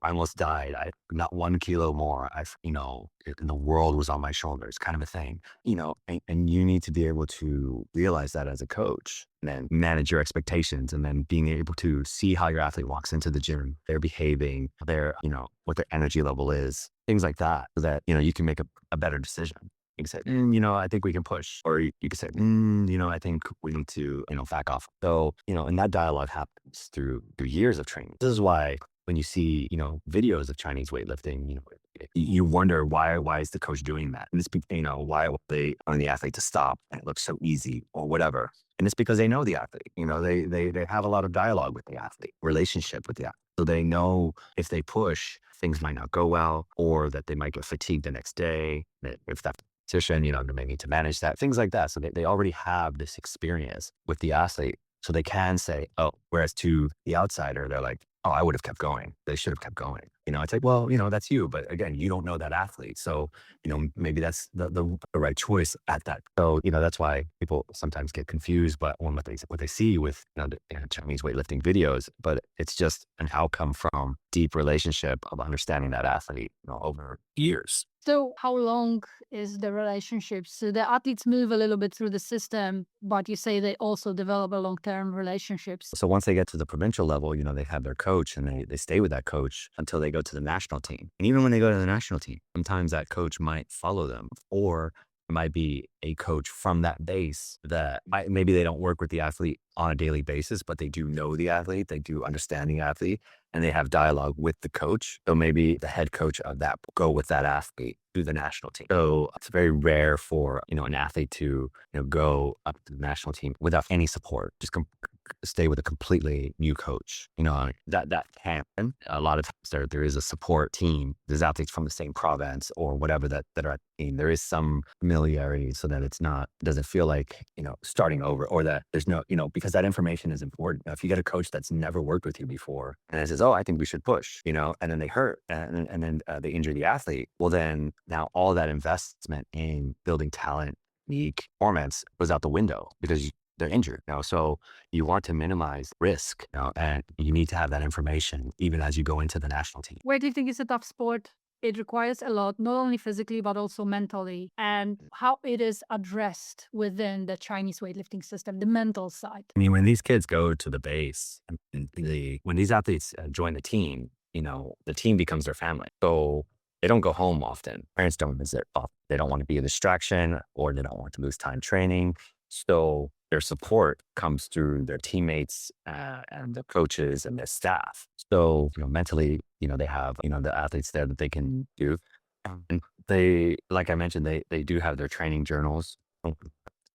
I almost died. Not 1 kilo more. And the world was on my shoulders, kind of a thing, and you need to be able to realize that as a coach and then manage your expectations and then being able to see how your athlete walks into the gym, they're behaving, what their energy level is, things like that, so that, you can make a better decision. You can say, I think we can push. Or you can say, I think we need to, back off. So, and that dialogue happens through years of training. This is why when you see, videos of Chinese weightlifting, You wonder why is the coach doing that? And it's, why will they on the athlete to stop and it looks so easy or whatever. And it's because they know the athlete. They have a lot of dialogue with the athlete, relationship with the athlete. So they know if they push, things might not go well, or that they might get fatigued the next day. That if that competition, they may need to manage that, things like that. So they already have this experience with the athlete. So they can say, oh, whereas to the outsider, they're like, oh, I would have kept going. They should have kept going. It's like, well, that's you. But again, you don't know that athlete. So, maybe that's the right choice at that. So, that's why people sometimes get confused, but when what they see with the Chinese weightlifting videos, but it's just an outcome from deep relationship of understanding that athlete, over years. So, how long is the relationship? So, the athletes move a little bit through the system, but you say they also develop a long-term relationships. So once they get to the provincial level, they have their coach and they stay with that coach until they go to the national team. And even when they go to the national team, sometimes that coach might follow them, or it might be a coach from that base that maybe they don't work with the athlete on a daily basis, but they do know the athlete, they do understand the athlete, and they have dialogue with the coach. So maybe the head coach of that will go with that athlete to the national team. So it's very rare for, an athlete to, go up to the national team without any support, just stay with a completely new coach. That can happen. A lot of times there is a support team. There's athletes from the same province or whatever that are at the team. There is some familiarity so that doesn't feel like, starting over, or that there's no, because that information is important. Now, if you get a coach that's never worked with you before and it says, oh, I think we should push, and then they hurt and then they injure the athlete. Well, then now all that investment in building talent, technique, performance goes out the window because they're injured. So you want to minimize risk, and you need to have that information even as you go into the national team. Weightlifting is a tough sport. It requires a lot, not only physically, but also mentally. And how it is addressed within the Chinese weightlifting system, the mental side. I mean, when these kids go to the base, when these athletes join the team, the team becomes their family. So they don't go home often. Parents don't visit often. They don't want to be a distraction, or they don't want to lose time training. So their support comes through their teammates and the coaches and their staff. So, mentally, they have, the athletes there that they can do. And they, like I mentioned, they do have their training journals.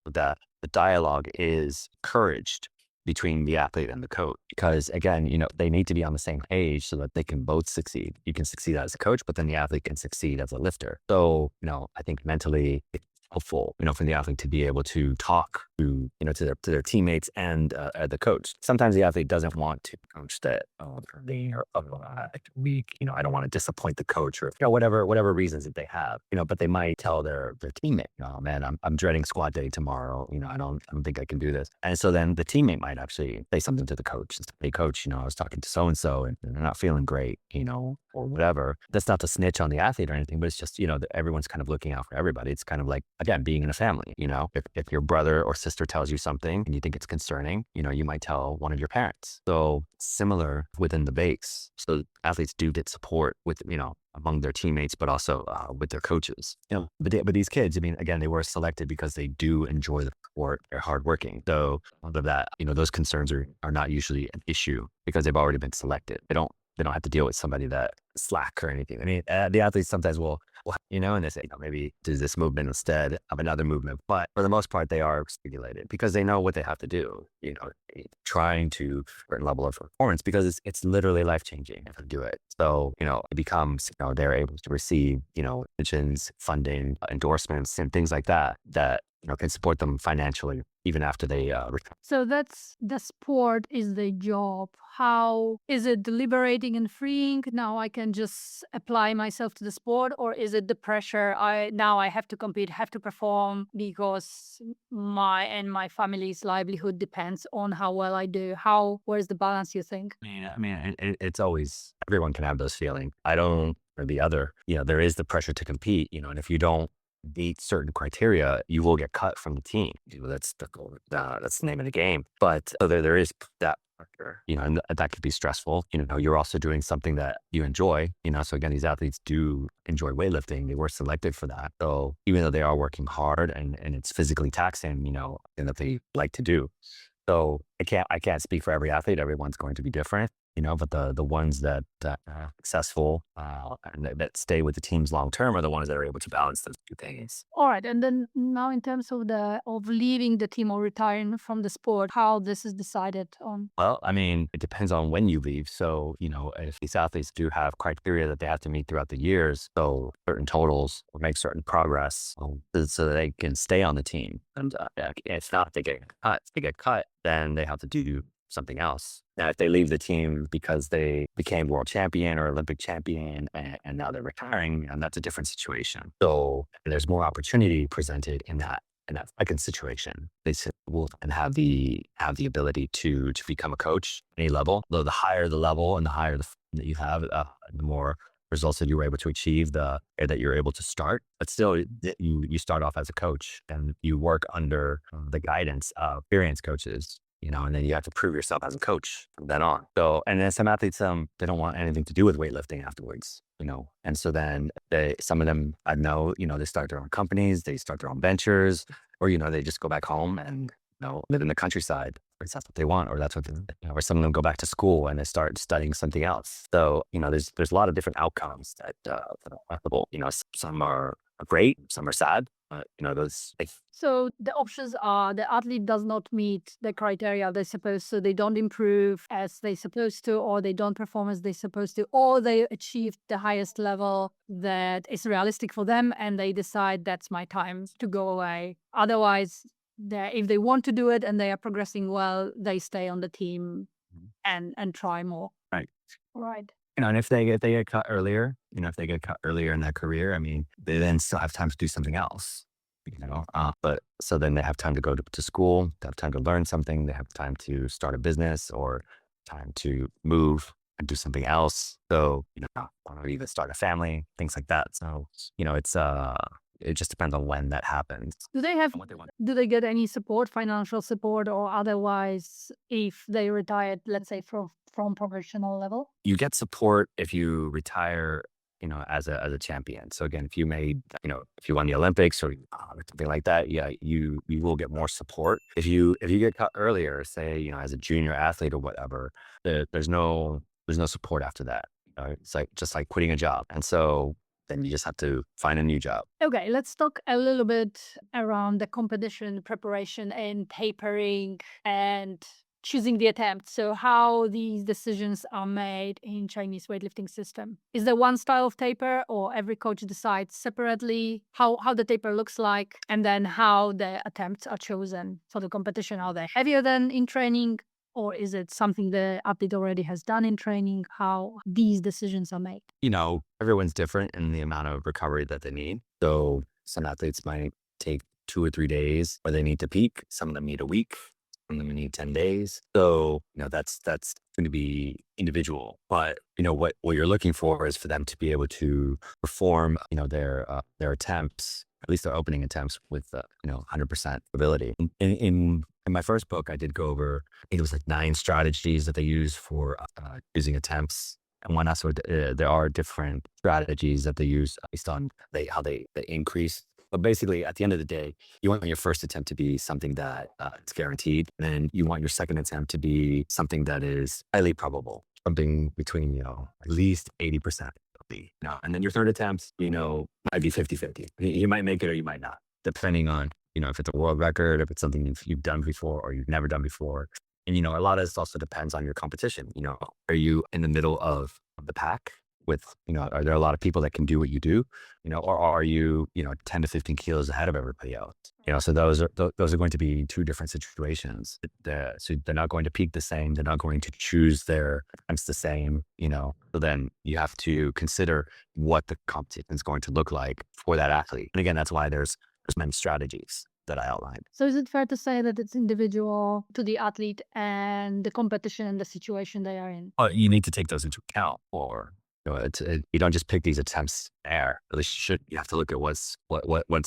The dialogue is encouraged between the athlete and the coach because, again, they need to be on the same page so that they can both succeed. You can succeed as a coach, but then the athlete can succeed as a lifter. So, I think mentally it's helpful, for the athlete to be able to talk to, to their teammates and the coach. Sometimes the athlete doesn't want to coach that week. I don't want to disappoint the coach or whatever reasons that they have. But they might tell their teammate, oh man, I'm dreading squat day tomorrow. I don't think I can do this. And so then the teammate might actually say something to the coach. Hey coach, I was talking to so and so and they're not feeling great, or whatever. That's not to snitch on the athlete or anything, but it's just, everyone's kind of looking out for everybody. It's kind of like, again, being in a family. If your brother or sister tells you something and you think it's concerning, you might tell one of your parents. So similar within the base. So athletes do get support with, among their teammates, but also with their coaches. But these kids, again, they were selected because they do enjoy the sport. They're hardworking. So all of that, those concerns are not usually an issue because they've already been selected. They don't have to deal with somebody that slack or anything. The athletes sometimes will, and they say, maybe do this movement instead of another movement. But for the most part, they are stimulated because they know what they have to do, trying to a certain level of performance because it's literally life-changing if they do it. So, it becomes, they're able to receive, pensions, funding, endorsements, and things like that, can support them financially even after they retire. So that's the sport is the job. How is it liberating and freeing? Now I can just apply myself to the sport, or is it the pressure? I have to compete, have to perform because my family's livelihood depends on how well I do. Where's the balance, you think? It's always, everyone can have those feelings. I don't, or the other, there is the pressure to compete, and if you don't meet certain criteria, you will get cut from the team. That's the name of the game. But so there is that factor, and that could be stressful. You're also doing something that you enjoy. So again, these athletes do enjoy weightlifting. They were selected for that. So even though they are working hard and it's physically taxing, and that they like to do. So I can't speak for every athlete. Everyone's going to be different. but the ones that are successful and that stay with the teams long term are the ones that are able to balance those two things. All right. And then now in terms of leaving the team or retiring from the sport, how this is decided on? Well, I mean, it depends on when you leave. So, if these athletes do have criteria that they have to meet throughout the years, so certain totals or make certain progress, so that they can stay on the team. And it's not if they get cut. If they get cut, then they have to do something else. Now, if they leave the team because they became world champion or Olympic champion and now they're retiring, and that's a different situation. So there's more opportunity presented in that second situation. They will and have the ability to become a coach at any level. Though the higher the level and the higher that you have, the more results that you were able to achieve, that you're able to start. But still, you start off as a coach and you work under the guidance of experienced coaches. And then you have to prove yourself as a coach from then on. So, and then some athletes, they don't want anything to do with weightlifting afterwards, And so then some of them, I know, they start their own companies, they start their own ventures, or, they just go back home and, live in the countryside. Or that's what they want, or that's what, or some of them go back to school and they start studying something else. So, there's a lot of different outcomes that are possible. Some are great, some are sad. So the options are the athlete does not meet the criteria they supposed to, they don't improve as they supposed to, or they don't perform as they supposed to, or they achieved the highest level that is realistic for them and they decide that's my time to go away. Otherwise, if they want to do it and they are progressing well, they stay on the team and try more. Right. Right. And if they get cut earlier, if they get cut earlier in their career, I mean, they then still have time to do something else. But so then they have time to go to school, they have time to learn something, they have time to start a business or time to move and do something else. So, or even start a family, things like that. So, it just depends on when that happens. Do they get any support, financial support or otherwise if they retired, let's say from professional level? You get support if you retire, as a champion. So again, if you made, if you won the Olympics or something like that, yeah, you will get more support. If you get cut earlier, say, as a junior athlete or whatever, there's no support after that. It's just like quitting a job. And so then you just have to find a new job. Okay, let's talk a little bit around the competition preparation and tapering and choosing the attempt. So how these decisions are made in Chinese weightlifting system. Is there one style of taper or every coach decides separately how the taper looks like and then how the attempts are chosen for the competition? Are they heavier than in training? Or is it something the athlete already has done in training? How these decisions are made? Everyone's different in the amount of recovery that they need. So some athletes might take 2 or 3 days where they need to peak. Some of them need a week. Some of them need 10 days. So, that's going to be individual. But, what you're looking for is for them to be able to perform, their attempts, at least their opening attempts with, 100% ability. In my first book, I did go over, I think it was like 9 strategies that they use for using attempts. And when there are different strategies that they use based on how they increase. But basically, at the end of the day, you want your first attempt to be something that it's guaranteed. And then you want your second attempt to be something that is highly probable, something between, at least 80%. And then your third attempt, might be 50-50. You might make it or you might not, depending on, if it's a world record, if it's something you've done before or you've never done before. And, a lot of this also depends on your competition. Are you in the middle of the pack with, are there a lot of people that can do what you do, or are you, 10 to 15 kilos ahead of everybody else? So those are going to be 2 different situations. So they're not going to peak the same. They're not going to choose their attempts the same, so then you have to consider what the competition is going to look like for that athlete. And again, that's why there's many strategies that I outlined. So is it fair to say that it's individual to the athlete and the competition and the situation they are in? You need to take those into account, or you don't just pick these attempts there. At least you have to look at what's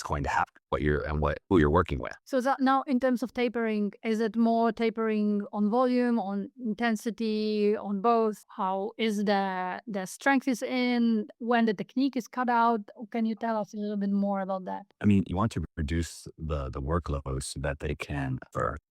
going to happen, who you're working with. So that now in terms of tapering, is it more tapering on volume, on intensity, on both? How is the strength is in, when the technique is cut out? Can you tell us a little bit more about that? I mean, you want to reduce the workload so that they can,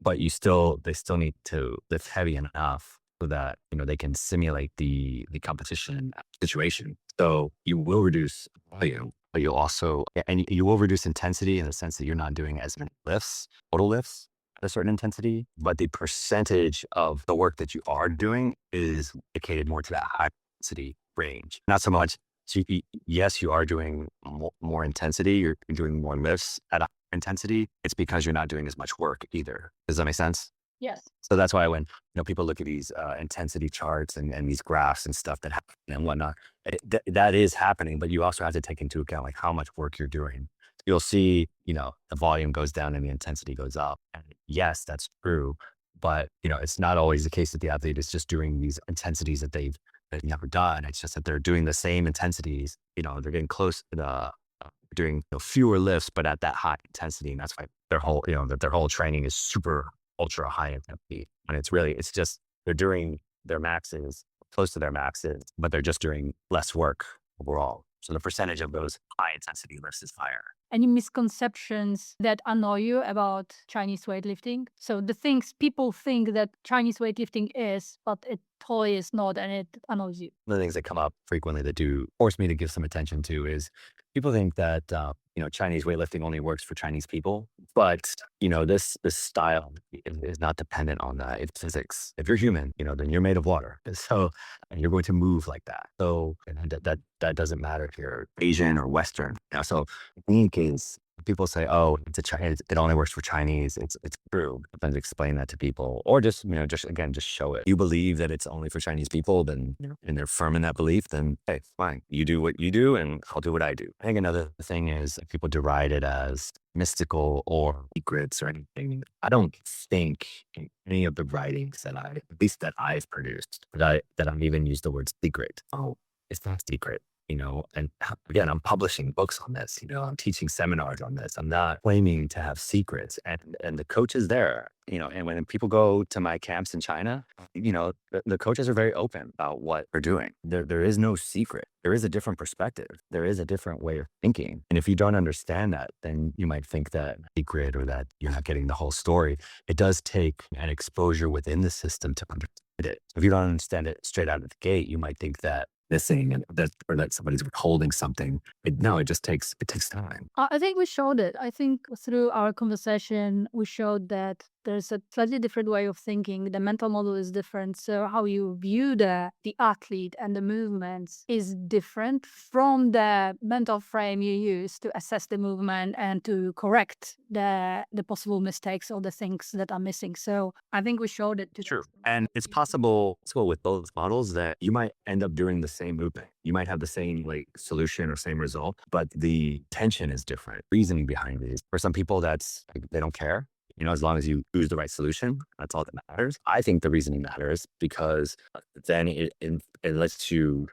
but they still need to lift heavy enough so that, they can simulate the competition situation. So you will reduce volume, but you will reduce intensity in the sense that you're not doing as many lifts, total lifts at a certain intensity, but the percentage of the work that you are doing is dedicated more to that high intensity range. Not so much. So yes, you are doing more intensity. You're doing more lifts at a high intensity. It's because you're not doing as much work either. Does that make sense? Yes. So that's why when people look at these intensity charts and these graphs and stuff that happen and whatnot, that is happening. But you also have to take into account like how much work you're doing. You'll see, the volume goes down and the intensity goes up. And yes, that's true. But it's not always the case that the athlete is just doing these intensities that they've never done. It's just that they're doing the same intensities. They're getting close to the doing fewer lifts, but at that high intensity, and that's why their whole training is super ultra high intensity. And it's just they're doing their maxes, close to their maxes, but they're just doing less work overall. So the percentage of those high intensity lifts is higher. Any misconceptions that annoy you about Chinese weightlifting? So the things people think that Chinese weightlifting is, but it totally is not, and it annoys you. One of the things that come up frequently that do force me to give some attention to is people think that Chinese weightlifting only works for Chinese people, but this style is not dependent on that. It's physics. If you're human, then you're made of water, so and you're going to move like that. So and that doesn't matter if you're Asian or Western. So I think is people say, oh, it's a Chinese, it only works for Chinese. It's true. Sometimes explain that to people, or just just show it. You believe that it's only for Chinese people, then and they're firm in that belief, then hey, fine. You do what you do, and I'll do what I do. I think another thing is people deride it as mystical or secrets or anything. I don't think in any of the writings that at least that I've produced, that I've even used the word secret. Oh, it's not secret. And again, I'm publishing books on this, I'm teaching seminars on this. I'm not claiming to have secrets, and the coach is there, and when people go to my camps in China, the coaches are very open about what they're doing. There is no secret. There is a different perspective. There is a different way of thinking. And if you don't understand that, then you might think that secret or that you're not getting the whole story. It does take an exposure within the system to understand it. If you don't understand it straight out of the gate, you might think that missing and that somebody's withholding something. It just takes time. I think we showed it. I think through our conversation, we showed that there's a slightly different way of thinking. The mental model is different. So how you view the athlete and the movements is different from the mental frame you use to assess the movement and to correct the possible mistakes or the things that are missing. So I think we showed it. True. And it's possible with both models that you might end up doing the same movement. You might have the same solution or same result, but the tension is different. Reasoning behind it is for some people they don't care. As long as you choose the right solution, that's all that matters. I think the reasoning matters because then it lets you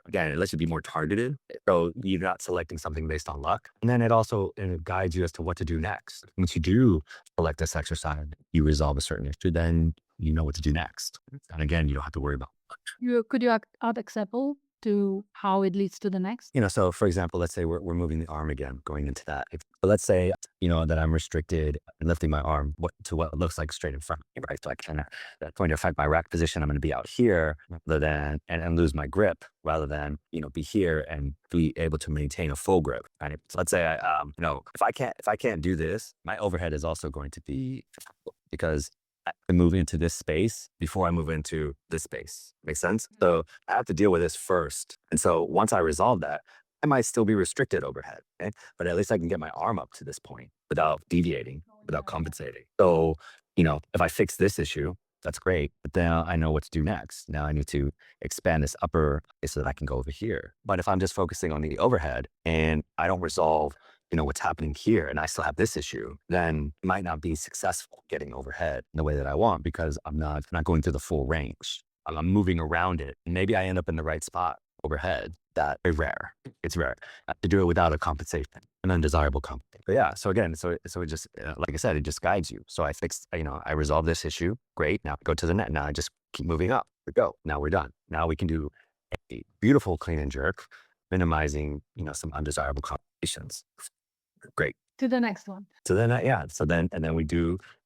be more targeted. So you're not selecting something based on luck. And then it guides you as to what to do next. Once you do select this exercise, you resolve a certain issue, then you know what to do next. And again, you don't have to worry about luck. Could you add example to how it leads to the next? So for example, let's say we're moving the arm again, going into that. But let's say, that I'm restricted in lifting my arm to what looks like straight in front of me, right? So that's going to affect my rack position. I'm going to be out here rather than, and lose my grip rather than, be here and be able to maintain a full grip. Right? So let's say if I can't do this, my overhead is also going to be because I move into this space before I move into this space. Makes sense? So I have to deal with this first. And so once I resolve that, I might still be restricted overhead, okay? But at least I can get my arm up to this point without deviating, without compensating. So, if I fix this issue, that's great. But then I know what to do next. Now I need to expand this upper so that I can go over here. But if I'm just focusing on the overhead and I don't resolve what's happening here and I still have this issue, then it might not be successful getting overhead in the way that I want because I'm not going through the full range. I'm moving around it. Maybe I end up in the right spot overhead. That's very rare. It's rare to do it without a compensation, an undesirable compensation. But yeah, so again, so it just, like I said, it just guides you. So I fixed, I resolved this issue. Great. Now go to the net. Now I just keep moving up. We go. Now we're done. Now we can do a beautiful clean and jerk, minimizing, some undesirable complications. Great. To the next one. So then,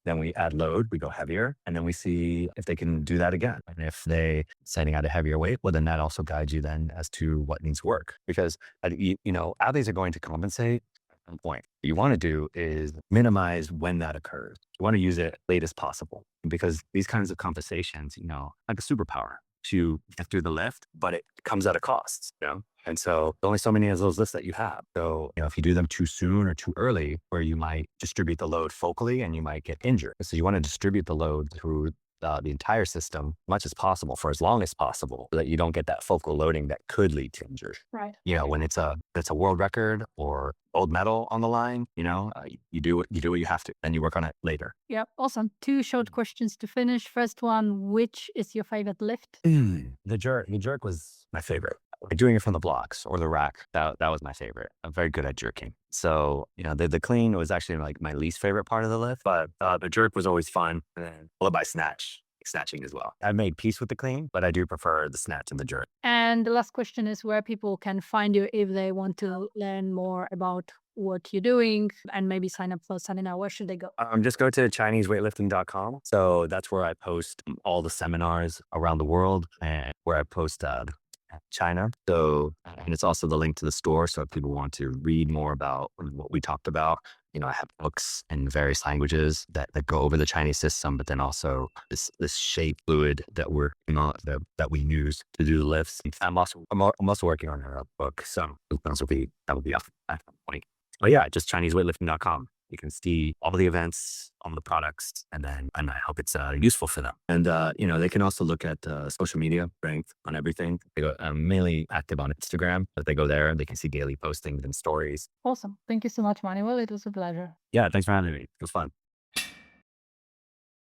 then we add load, we go heavier, and then we see if they can do that again. And if they setting out a heavier weight, well, then that also guides you then as to what needs work. Because, athletes are going to compensate at some point. What you want to do is minimize when that occurs. You want to use it late as possible because these kinds of compensations, like a superpower to get through the lift, but it comes at a cost. And so there's only so many of those lifts that you have. So, if you do them too soon or too early, where you might distribute the load focally and you might get injured. So you want to distribute the load through the entire system much as possible for as long as possible so that you don't get that focal loading that could lead to injury. Right. When it's a world record or gold medal on the line, you do what you have to, and you work on it later. Yeah, awesome. 2 short questions to finish. First one, which is your favorite lift? The jerk was my favorite. Doing it from the blocks or the rack, that was my favorite. I'm very good at jerking. So, the clean was actually like my least favorite part of the lift, but the jerk was always fun. And then followed by snatching as well. I made peace with the clean, but I do prefer the snatch and the jerk. And the last question is where people can find you if they want to learn more about what you're doing and maybe sign up for a seminar. Where should they go? Just go to ChineseWeightlifting.com. So that's where I post all the seminars around the world and where I post China. So, and it's also the link to the store. So if people want to read more about what we talked about, I have books in various languages that go over the Chinese system, but then also this shape fluid that that we use to do the lifts. I'm also working on a book. So that will be off at some point. But yeah, just ChineseWeightlifting.com. You can see all the events, all the products, and I hope it's useful for them. And, they can also look at social media, strength on everything. I'm mainly active on Instagram, but they go there and they can see daily postings and stories. Awesome. Thank you so much, Manuel. It was a pleasure. Yeah, thanks for having me. It was fun.